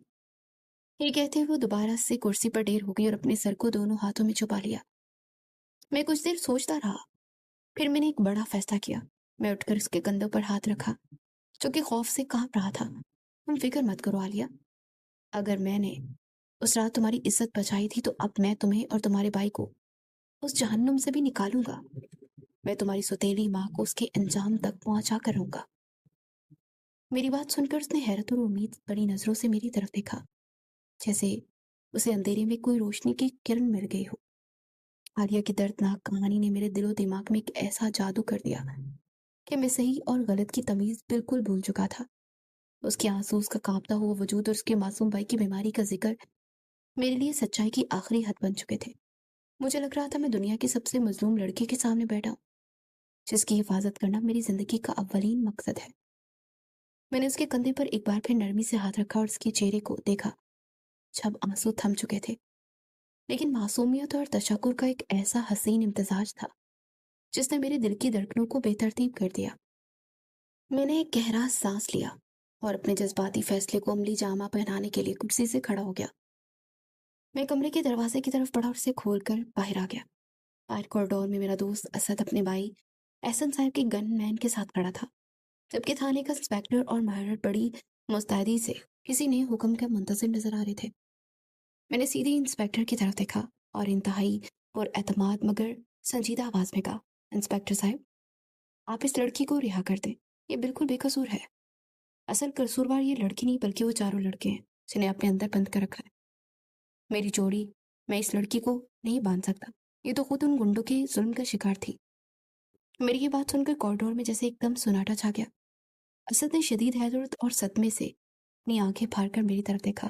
یہ کہتے ہوئے وہ دوبارہ سے کرسی پر ڈیر ہو گئی اور اپنے سر کو دونوں ہاتھوں میں چھپا لیا۔ میں کچھ دیر سوچتا رہا، پھر میں نے ایک بڑا فیصلہ کیا۔ میں اٹھ کر اس کے کندھوں پر ہاتھ رکھا جو کہ خوف سے کانپ رہا تھا۔ تم فکر مت کرو عالیہ، اگر میں نے اس رات تمہاری عزت بچائی تھی تو اب میں تمہیں اور تمہارے بھائی کو اس جہنم سے بھی نکالوں گا۔ میں تمہاری سوتیلی ماں کو اس کے انجام تک پہنچا کر رہوں گا۔ میری بات سن کر اس نے حیرت اور امید بڑی نظروں سے میری طرف دیکھا، جیسے اسے اندھیرے میں کوئی روشنی کی کرن مل گئی ہو۔ عالیہ کی دردناک کہانی نے میرے دل و دماغ میں ایک ایسا جادو کر دیا کہ میں صحیح اور غلط کی تمیز بالکل بھول چکا تھا۔ اس کے آنسو، اس کا کانپتا ہوا وجود اور اس کے معصوم بھائی کی بیماری کا ذکر میرے لیے سچائی کی آخری حد بن چکے تھے۔ مجھے لگ رہا تھا میں دنیا کی سب سے مظلوم لڑکی کے سامنے بیٹھا ہوں، جس کی حفاظت کرنا میری زندگی کا اولین مقصد ہے۔ میں نے اس کے کندھے پر ایک بار پھر نرمی سے ہاتھ رکھا اور اس کے چہرے کو دیکھا جب آنسو تھم چکے تھے، لیکن معصومیت اور تشکر کا ایک ایسا حسین امتزاج تھا جس نے میرے دل کی دھڑکنوں کو بے ترتیب کر دیا۔ میں نے ایک گہرا سانس لیا اور اپنے جذباتی فیصلے کو عملی جامہ پہنانے کے لیے کرسی سے کھڑا ہو گیا۔ میں کمرے کے دروازے کی طرف بڑھا اور اسے کھول کر باہر آ گیا۔ باہر کوریڈور میں میرا دوست اسد اپنے بھائی احسن صاحب کے گن مین کے ساتھ کھڑا تھا، جبکہ تھانے کا انسپیکٹر اور مہارت بڑی مستعدی سے کسی نئے حکم کا منتظر نظر آ رہے تھے۔ میں نے سیدھے انسپیکٹر کی طرف دیکھا اور انتہائی پر اعتماد مگر سنجیدہ آواز میں کہا، انسپیکٹر صاحب، آپ اس لڑکی کو رہا کر دیں، یہ بالکل بے قصور ہے۔ اصل قصوروار یہ لڑکی نہیں بلکہ وہ چاروں لڑکے ہیں جنہیں آپ نے اندر بند کر رکھا ہے۔ میری جوڑی، میں اس لڑکی کو نہیں باندھ سکتا، یہ تو خود ان گنڈوں کے ظلم کا شکار تھی۔ میری یہ بات سن کر کوریڈور میں جیسے ایک دم سناٹا چھا گیا۔ اسد نے شدید حیرت اور صدمے سے اپنی آنکھیں پھاڑ کر میری طرف دیکھا۔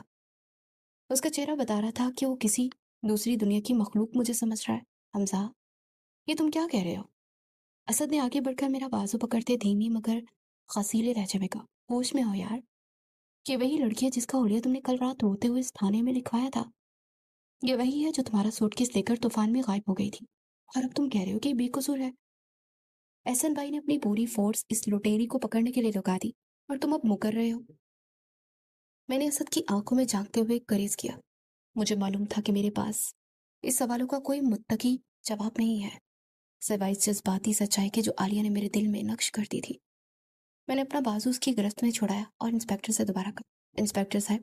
اس کا چہرہ بتا رہا تھا کہ وہ کسی دوسری دنیا کی مخلوق مجھے سمجھ رہا ہے۔ حمزہ، یہ تم کیا کہہ رہے ہو؟ اسد نے آگے بڑھ کر میرا بازو پکڑتے دھیمی مگر خصیلے لہجے میں کہا، ہوش میں ہو یار، یہ وہی لڑکی ہے جس کا حلیہ تم نے کل رات روتے ہوئے اس تھانے میں لکھوایا تھا۔ یہ وہی ہے جو تمہارا سوٹ کیس لے کر طوفان میں غائب ہو گئی تھی، اور اب تم کہہ رہے ہو کہ یہ بے قصور ہے۔ احسن بھائی نے اپنی پوری فورس اس لٹیری کو پکڑنے کے لیے لگا دی اور تم اب مکر رہے ہو۔ میں نے اسد کی آنکھوں میں جھانکتے ہوئے گریز کیا۔ مجھے معلوم تھا کہ میرے پاس اس سوالوں کا کوئی متقی جواب نہیں ہے، سوائے اس جذباتی سچائی کے جو عالیہ نے میرے دل میں نقش کر دی تھی۔ میں نے اپنا بازو اس کی گرفت میں چھڑایا اور انسپیکٹر سے دوبارہ کہا، انسپیکٹر صاحب،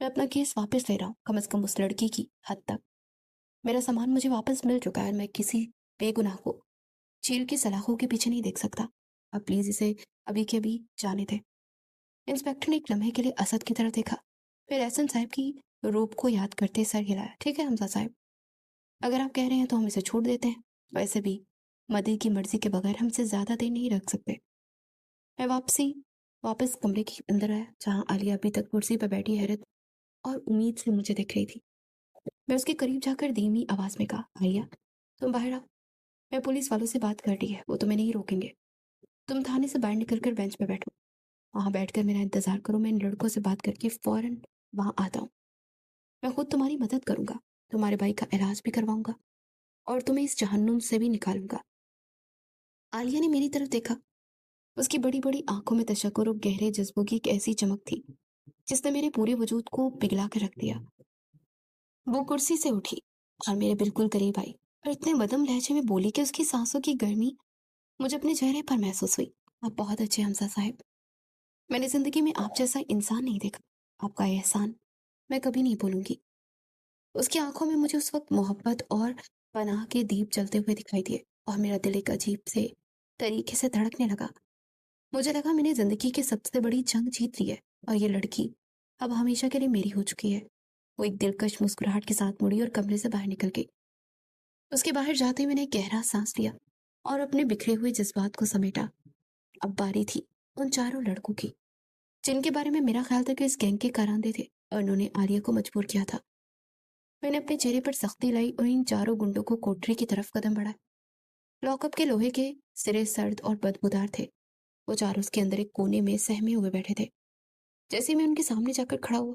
میں اپنا کیس واپس لے رہا ہوں، کم از کم اس لڑکی کی حد تک۔ میرا سامان مجھے واپس مل چکا ہے اور میں کسی بے گناہ کو چیل کی سلاخوں کے پیچھے نہیں دیکھ سکتا۔ اب پلیز اسے ابھی کے ابھی جانے دیں۔ انسپیکٹر نے ایک لمحے کے لیے اسد کی طرف دیکھا، پھر احسن صاحب کی روپ کو یاد کرتے سر ہلایا۔ ٹھیک ہے حمزہ صاحب، اگر آپ کہہ رہے ہیں تو ہم اسے چھوڑ دیتے ہیں، ویسے بھی مدی کی مرضی کے بغیر ہم سے زیادہ دیر نہیں رکھ سکتے۔ میں واپس کمرے کے اندر آیا جہاں عالیہ ابھی تک کرسی پر بیٹھی حیرت اور امید سے مجھے دیکھ رہی تھی۔ میں اس کے قریب جا کر دھیمی آواز میں کہا، عالیہ، تم باہر آؤ، میں پولیس والوں سے بات کر لی ہے، وہ تمہیں نہیں روکیں گے۔ تم تھانے سے باہر نکل کر بینچ پہ بیٹھو، وہاں بیٹھ کر میرا انتظار کرو، میں ان لڑکوں سے بات کر کے فوراً وہاں آتا ہوں۔ میں خود تمہاری مدد کروں گا، تمہارے بھائی کا علاج بھی کرواؤں گا اور تمہیں اس جہنم سے بھی نکالوں گا۔ عالیہ نے میری طرف دیکھا، اس کی بڑی بڑی آنکھوں میں تشکر اور گہرے جذبوں کی ایک ایسی چمک تھی جس نے میرے پورے وجود کو پگھلا کر رکھ دیا۔ وہ کرسی سے اٹھی اور میرے بالکل قریب آئی اور اتنے مدم لہجے میں بولی کہ اس کی سانسوں کی گرمی مجھے اپنے چہرے پر محسوس ہوئی۔ آپ بہت اچھے حمزہ صاحب، میں نے زندگی میں آپ جیسا انسان نہیں دیکھا، آپ کا احسان میں کبھی نہیں بھولوں گی۔ اس کی آنکھوں میں مجھے اس وقت محبت اور پناہ کے دیپ جلتے ہوئے دکھائی دیے اور میرا دل ایک عجیب سے طریقے سے دھڑکنے لگا۔ مجھے لگا میں نے زندگی کی سب سے بڑی جنگ جیت لی ہے اور یہ لڑکی اب ہمیشہ کے لیے میری ہو چکی ہے۔ وہ ایک دلکش مسکراہٹ کے ساتھ مڑی اور کمرے سے باہر نکل گئی۔ اس کے باہر جاتے میں نے گہرا سانس لیا اور اپنے بکھرے ہوئے جذبات کو سمیٹا۔ اب باری تھی ان چاروں لڑکوں کی جن کے بارے میں میرا خیال تھا کہ اس گینگ کے کارندے تھے اور انہوں نے عالیہ کو مجبور کیا تھا۔ میں نے اپنے چہرے پر سختی لائی اور ان چاروں گنڈوں کو کوٹری کی طرف قدم بڑھایا۔ لاک اپ کے لوہے کے سرے سرد اور بدبودار تھے، وہ چاروں اس کے اندر ایک کونے میں سہمے ہوئے بیٹھے تھے۔ جیسے میں ان کے سامنے جا کر کھڑا ہوا،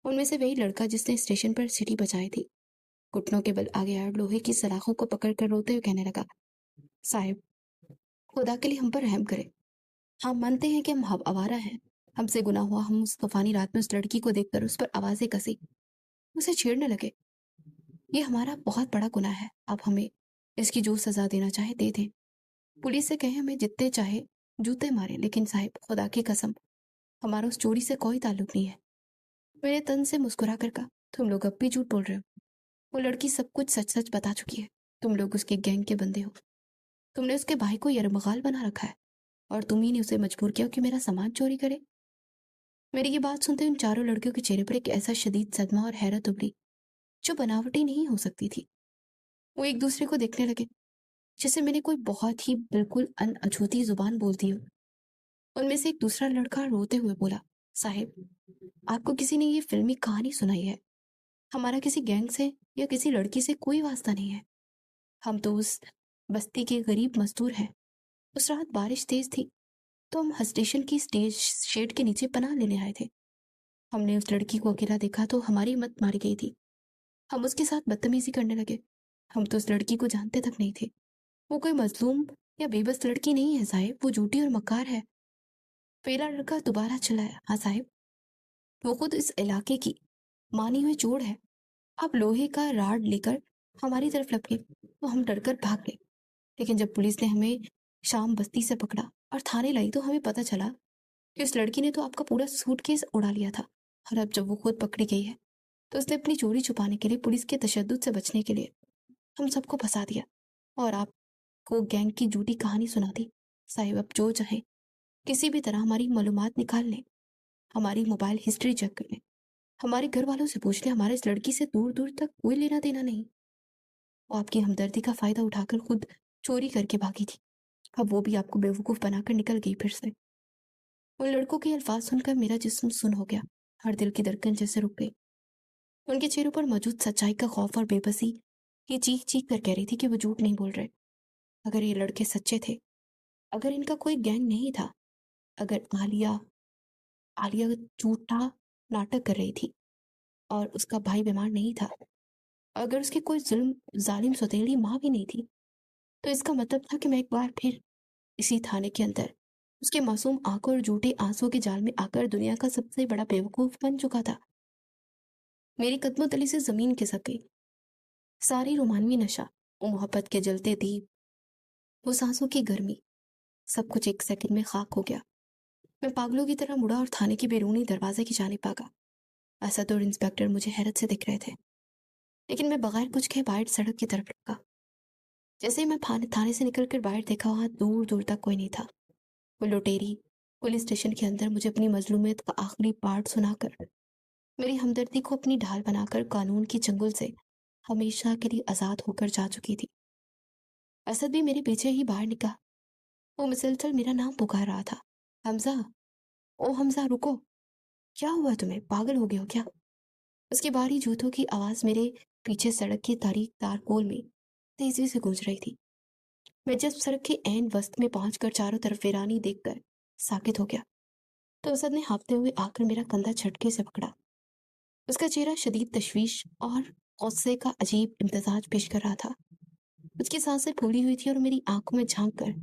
ان میں سے وہی لڑکا جس نے اسٹیشن پر سٹی بجائی تھی घुटनों के बल आगे आए और लोहे की सलाखों को पकड़ कर रोते हुए कहने लगा, साहिब, खुदा के लिए हम पर रहम करें। हम मानते हैं कि हम आवारा हैं, हमसे गुनाह हुआ। हम उस तूफानी रात में उस लड़की को देखकर उस पर आवाजें कसी, उसे छेड़ने लगे। ये हमारा बहुत बड़ा गुनाह है। आप हमें इसकी जो सजा देना चाहे दे दें। पुलिस से कहें हमें जितने चाहे जूते मारे, लेकिन साहिब, खुदा की कसम, हमारा उस चोरी से कोई ताल्लुक नहीं है। मेरे तन से मुस्कुरा कर कहा, तुम लोग अब भी झूठ बोल रहे हो। वो लड़की सब कुछ सच सच बता चुकी है। तुम लोग उसके गैंग के बंदे हो। तुमने उसके भाई को यरमगाल बना रखा है और तुम ही ने उसे मजबूर किया कि मेरा सामान चोरी करे। मेरी ये बात सुनते उन चारों लड़कियों के चेहरे पर एक ऐसा शदीद सदमा और हैरत उभरी जो बनावटी नहीं हो सकती थी। वो एक दूसरे को देखने लगे जैसे मैंने कोई बहुत ही बिल्कुल अछूती जुबान बोल दी हो। उनमें से एक दूसरा लड़का रोते हुए बोला, साहिब, आपको किसी ने ये फिल्मी कहानी सुनाई है। हमारा किसी गैंग से या किसी लड़की से कोई वास्ता नहीं है। हम तो उस बस्ती के गरीब मजदूर हैं। उस रात बारिश तेज थी तो हम स्टेशन की स्टेज शेड के नीचे पनाह लेने आए थे। हमने उस लड़की को अकेला देखा तो हमारी हिम्मत मारी गई थी। हम उसके साथ बदतमीजी करने लगे। हम तो उस लड़की को जानते तक नहीं थे। वो कोई मजलूम या बेबस लड़की नहीं है साहिब, वो झूठी और मक्कार है। पहला लड़का दोबारा चिल्लाया, हाँ साहिब, वो खुद इस इलाके की मानी हुई चोर है। आप लोहे का राड लेकर हमारी तरफ लपके तो हम डरकर भाग गए। लेकिन जब पुलिस ने हमें शाम बस्ती से पकड़ा और थाने लाई तो हमें पता चला कि उस लड़की ने तो आपका पूरा सूटकेस उड़ा लिया था। और अब जब वो खुद पकड़ी गई है तो उसने अपनी चोरी छुपाने के लिए, पुलिस के तशद्दुद से बचने के लिए हम सबको फंसा दिया और आपको गैंग की झूठी कहानी सुना दी। साहिब, अब जो चाहे किसी भी तरह हमारी मालूमात निकाल लें, हमारी मोबाइल हिस्ट्री चेक कर लें, हमारे घर वालों से पूछ लें। हमारे इस लड़की से दूर दूर तक कोई लेना देना नहीं। वो आपकी हमदर्दी का फायदा उठाकर खुद चोरी करके भागी थी। अब वो भी आपको बेवकूफ बनाकर निकल गई फिर से। उन लड़कों के अल्फाज सुनकर मेरा जिस्म सुन हो गया, हर दिल की धड़कन जैसे रुक गई। उनके चेहरों पर मौजूद सच्चाई का खौफ और बेबसी ये चीख चीख कर कह रही थी कि वो झूठ नहीं बोल रहे। अगर ये लड़के सच्चे थे, अगर इनका कोई गैंग नहीं था, अगर आलिया आलिया झूठा नाटक कर रही थी और उसका भाई बीमार नहीं था, अगर उसकी कोई जुल्म जालिम सौतेली माँ भी नहीं थी, तो इसका मतलब था कि मैं एक बार फिर इसी थाने के अंदर उसके मासूम आंखों और झूठे आंसुओं के जाल में आकर दुनिया का सबसे बड़ा बेवकूफ बन चुका था। मेरी कदमों तले से जमीन खिसक गई। सारी रोमानवी नशा, वो मोहब्बत के जलते दीप, वो सांसों की गर्मी, सब कुछ एक सेकंड में खाक हो गया। मैं पागलों की तरह मुड़ा और थाने की बैरूनी दरवाजे की जानिब भागा। असद और इंस्पेक्टर मुझे हैरत से दिख रहे थे, लेकिन मैं बगैर कुछ कहे बाहर सड़क की तरफ लगा। जैसे ही मैं थाने से निकलकर बाहर देखा, वहां दूर दूर तक कोई नहीं था। वो लुटेरी पुलिस स्टेशन के अंदर मुझे अपनी मजलूमियत का आखिरी पार्ट सुनाकर, मेरी हमदर्दी को अपनी ढाल बनाकर कानून की चंगुल से हमेशा के लिए आजाद होकर जा चुकी थी। असद भी मेरे पीछे ही बाहर निकला। वो मुसलसल मेरा नाम पुकार रहा था, हमजा, ओ हमजा, रुको, क्या हुआ तुम्हें, पागल हो गए हो क्या? उसकी भारी जूतों की आवाज मेरे पीछे सड़क की तारीक तारकोल में तेजी से गूंज रही थी। मैं जब सड़क के ऐन वस्त में पहुंचकर चारों तरफ वीरानी देखकर साकित हो गया तो असद ने हाँफते हुए आकर मेरा कंधा झटके से पकड़ा। उसका चेहरा शदीद तशवीश और गुस्से का अजीब इम्तजाज पेश कर रहा था। उसकी सांसें फूली हुई थी और मेरी आंखों में झांक कर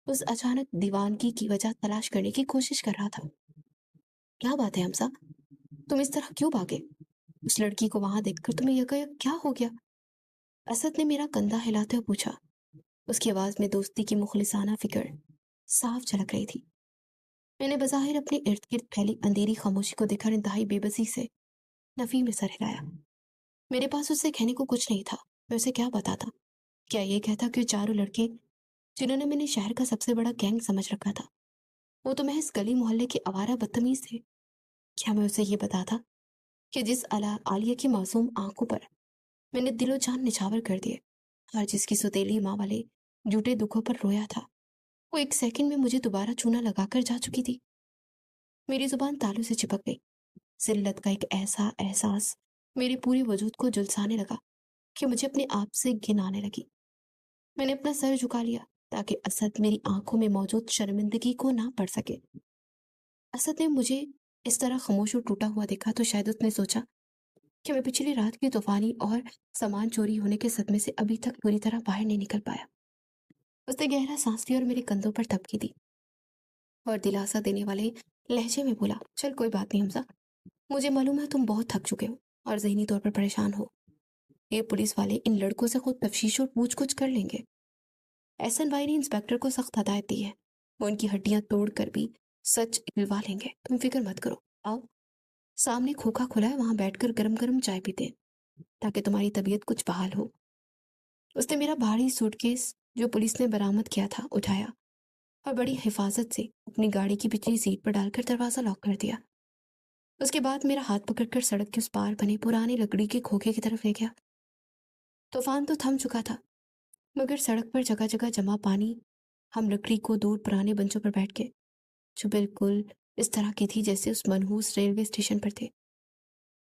उस अचानक दीवानगी की वजह तलाश करने की कोशिश कर रहा था। क्या बात है हमसा, तुम इस तरह क्यों भागे? उस लड़की को वहां देखकर तुम्हें यकायक क्या हो गया? असद ने मेरा कंधा हिलाते हुए पूछा। उसकी आवाज में दोस्ती की मुखलिसाना फिक्र साफ झलक रही थी। मैंने बज़ाहिर अपने इर्द गिर्द फैली अंधेरी खामोशी को देखकर इंतहाई बेबसी से नफी में सर हिलाया। मेरे पास उससे कहने को कुछ नहीं था। मैं उसे क्या बताता? क्या ये कहता कि चारों लड़के जिन्होंने मैंने शहर का सबसे बड़ा गैंग समझ रखा था, वो तो महज गली मोहल्ले के आवारा बदतमीज थे? क्या मैं उसे ये बताता कि जिस आलिया की मासूम आंखों पर मैंने दिलो जान निछावर कर दिए और जिसकी सुतीली माँ वाले झूठे दुखों पर रोया था, वो एक सेकंड में मुझे दोबारा चूना लगाकर जा चुकी थी? मेरी जुबान तालू से चिपक गई। जिल्लत का एक ऐसा एहसास मेरे पूरे वजूद को झुलसाने लगा कि मुझे अपने आप से घिन आने लगी। मैंने अपना सर झुका लिया ताकि असद मेरी आंखों में मौजूद शर्मिंदगी को ना पढ़ सके। असद ने मुझे इस तरह खामोश और टूटा हुआ देखा तो शायद उसने सोचा کہ میں پچھلی رات کی तूफानी اور सामान चोरी होने के सदमे से अभी तक पूरी तरह बाहर नहीं निकल पाया। उसने गहरा सांस लिया और मेरे कंधों पर थपकी दी और दिलासा देने वाले लहजे में बोला, चल कोई बात नहीं हमजा, मुझे मालूम है तुम बहुत थक चुके हो और ज़हनी तौर पर परेशान हो। ये पुलिस वाले इन लड़कों से खुद तफ्तीश और पूछ-कुछ कर लेंगे। एहसन भाई ने इंस्पेक्टर को सख्त हदायत दी है। वो उनकी हड्डियां तोड़ कर भी सच निकलवा लेंगे। तुम फिक्र मत करो। आओ, सामने खोखा खुला है, वहां बैठकर गरम-गरम चाय पीते हैं ताकि तुम्हारी तबीयत कुछ बहाल हो। उसने मेरा भारी सूटकेस जो पुलिस ने बरामद किया था उठाया और बड़ी हिफाजत से अपनी गाड़ी की पिछली सीट पर डालकर दरवाजा लॉक कर दिया। उसके बाद मेरा हाथ पकड़कर सड़क के उस पार बने पुरानी लकड़ी के खोखे की तरफ ले गया। तूफान तो थम चुका था, मगर सड़क पर जगह जगह जमा पानी। हम लकड़ी को दूर पुराने बेंचों पर बैठ गए, जो बिल्कुल इस तरह की थी जैसे उस मनहूस रेलवे स्टेशन पर थे।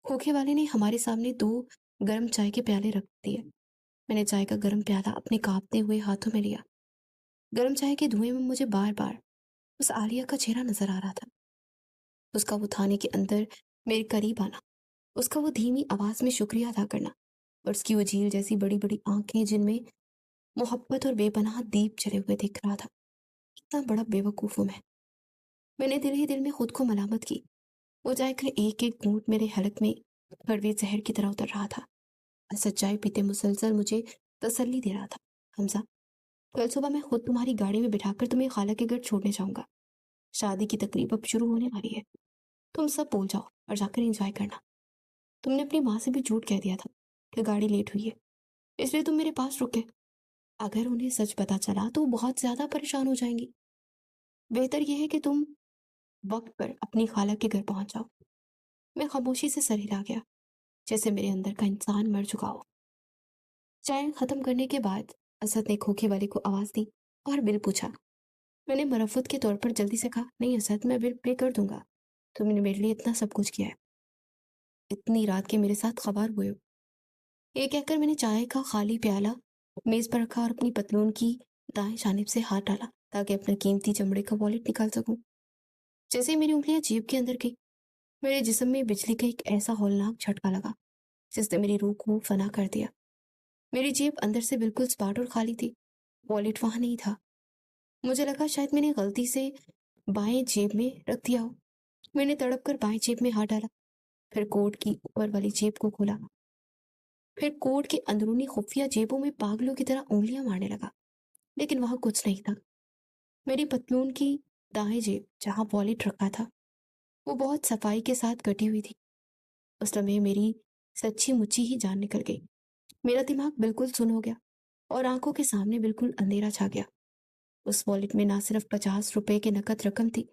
खोखे वाले ने हमारे सामने 2 गर्म चाय के प्याले रख दिए। मैंने चाय का गर्म प्याला अपने कांपते हुए हाथों में लिया। गर्म चाय के धुएं में मुझे बार बार उस आलिया का चेहरा नजर आ रहा था। उसका वो थाने के अंदर मेरे करीब आना, उसका वो धीमी आवाज में शुक्रिया अदा करना और उसकी वो झील जैसी बड़ी बड़ी आंखें जिनमें मोहब्बत और बेपनाह दीप जले हुए दिख रहा था। कितना बड़ा बेवकूफ हूं मैं। मैंने दिल ही दिल में खुद को मलामत की। वो चाय का एक एक घूंट मेरे हलक में कड़वे जहर की तरह उतर रहा था। सच्चाई पीते मुसलसल मुझे तसल्ली दे रहा था। हमजा, कल सुबह मैं खुद तुम्हारी गाड़ी में बिठाकर तुम्हें खाला के घर छोड़ने जाऊंगा। शादी की तकरीब अब शुरू होने वाली है। तुम सब भूल जाओ और जाकर एंजॉय करना। तुमने अपनी माँ से भी झूठ कह दिया था कि गाड़ी लेट हुई है, इसलिए तुम मेरे पास रुके। अगर उन्हें सच पता चला तो वो बहुत ज्यादा परेशान हो जाएंगी। बेहतर यह है कि तुम वक्त पर अपनी खाला के घर पहुंच जाओ। मैं खामोशी से सर हिला गया, जैसे मेरे अंदर का इंसान मर चुका हो। चाय खत्म करने के बाद असद ने खोखे वाले को आवाज दी और बिल पूछा। मैंने मरफ्फत के तौर पर जल्दी से कहा, नहीं असद, मैं बिल पे कर दूंगा। तुमने मेरे लिए इतना सब कुछ किया है, इतनी रात के मेरे साथ खबर हुए हो। ये कहकर मैंने चाय का खाली प्याला मेज पर रखा और अपनी पतलून की दाएं जानिब से हाथ डाला ताकि अपने कीमती चमड़े का वॉलेट निकाल सकूं। जैसे ही मेरी उंगलियां जेब के अंदर गई, मेरे जिस्म में बिजली का एक ऐसा हौलनाक झटका लगा जिसने मेरी रूह को फना कर दिया। मेरी जेब अंदर से बिल्कुल सपाट और खाली थी। वॉलेट वहां नहीं था। मुझे लगा शायद मैंने गलती से बाएं जेब में रख दिया हो। मैंने तड़प कर बाएं जेब में हाथ डाला, फिर कोट की ऊपर वाली जेब को खोला, फिर कोट की अंदरूनी खुफिया जेबों में पागलों की तरह उंगलियां मारने लगा, लेकिन वहां कुछ नहीं था। मेरी पतलून की दाएं जेब जहां वॉलेट रखा था वो बहुत सफाई के साथ कटी हुई थी। उस लम्हे मेरी सच्ची मुच्ची ही जान निकल गई। मेरा दिमाग बिल्कुल सुन हो गया और आंखों के सामने बिल्कुल अंधेरा छा गया। उस वॉलेट में ना सिर्फ 50 रुपए की नकद रकम थी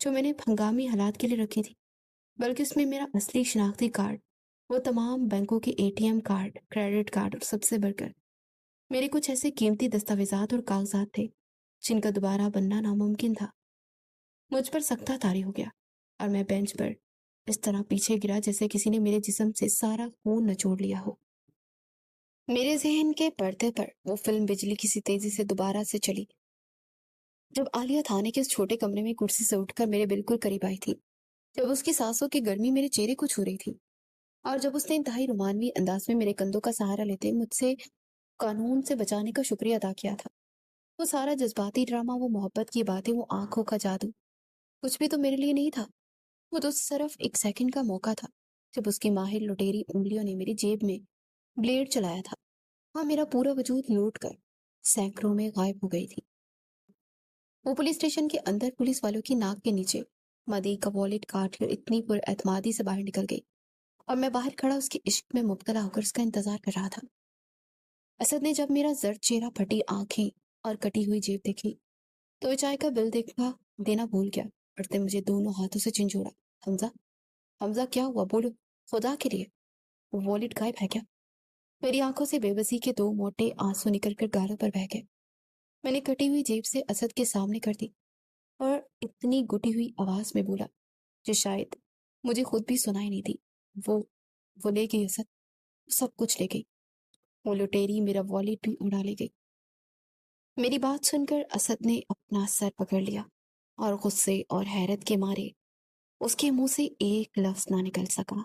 जो मैंने हंगामी हालात के लिए रखी थी, बल्कि उसमें मेरा असली शिनाख्ती कार्ड, वो तमाम बैंकों के एटीएम कार्ड, क्रेडिट कार्ड और सबसे बढ़कर मेरे कुछ ऐसे कीमती दस्तावेजात और कागजात थे जिनका दोबारा बनना नामुमकिन था। मुझ पर सख्ता तारी हो गया और मैं बेंच पर इस तरह पीछे गिरा जैसे किसी ने मेरे जिस्म से सारा खून निचोड़ लिया हो। मेरे जहन के पर्दे पर वो फिल्म बिजली किसी तेजी से दोबारा से चली जब आलिया थाने के उस छोटे कमरे में कुर्सी से उठकर मेरे बिल्कुल करीब आई थी, जब उसकी सांसों की गर्मी मेरे चेहरे को छू रही थी और जब उसने इंतहाई रोमानवी अंदाज में मेरे कंधों का सहारा लेते मुझसे कानून से बचाने का शुक्रिया अदा किया था। वो सारा जज्बाती ड्रामा, वो मोहब्बत की बातें, वो आंखों का जादू, कुछ भी तो मेरे लिए नहीं था। वो तो सिर्फ एक सेकंड का मौका था जब उसकी माहिर लुटेरी उंगलियों ने मेरी जेब में ब्लेड चलाया था। हाँ, मेरा पूरा वजूद लौट कर सैकड़ों में गायब हो गई थी। वो पुलिस स्टेशन के अंदर पुलिस वालों की नाक के नीचे मदी का वॉलेट काट कर इतनी पुरएतमादी से बाहर निकल गई और मैं बाहर खड़ा उसके इश्क में मुब्तला होकर उसका इंतजार कर रहा था। असद ने जब मेरा जर्द चेहरा, फटी आंखें और कटी हुई जेब देखी तो वो चाय का बिल देखा देना भूल गया और उसने मुझे दोनों हाथों से झंझोड़ा। हमजा, हमजा क्या हुआ, बोलो, खुदा के लिए वो वॉलेट गायब है क्या? मेरी आंखों से बेबसी के 2 मोटे आंसू निकल कर गालों पर बह गए। मैंने कटी हुई जेब से असद के सामने कर दी और इतनी गुटी हुई आवाज में बोला जो शायद मुझे खुद भी सुनाई नहीं दी, वो वो ले गई असद, सब कुछ ले गई। वो लुटेरी मेरा वॉलेट भी उड़ा ले गई। मेरी बात सुनकर असद ने अपना सर पकड़ लिया और गुस्से और हैरत के मारे उसके मुंह से एक लफ्ज ना निकल सका।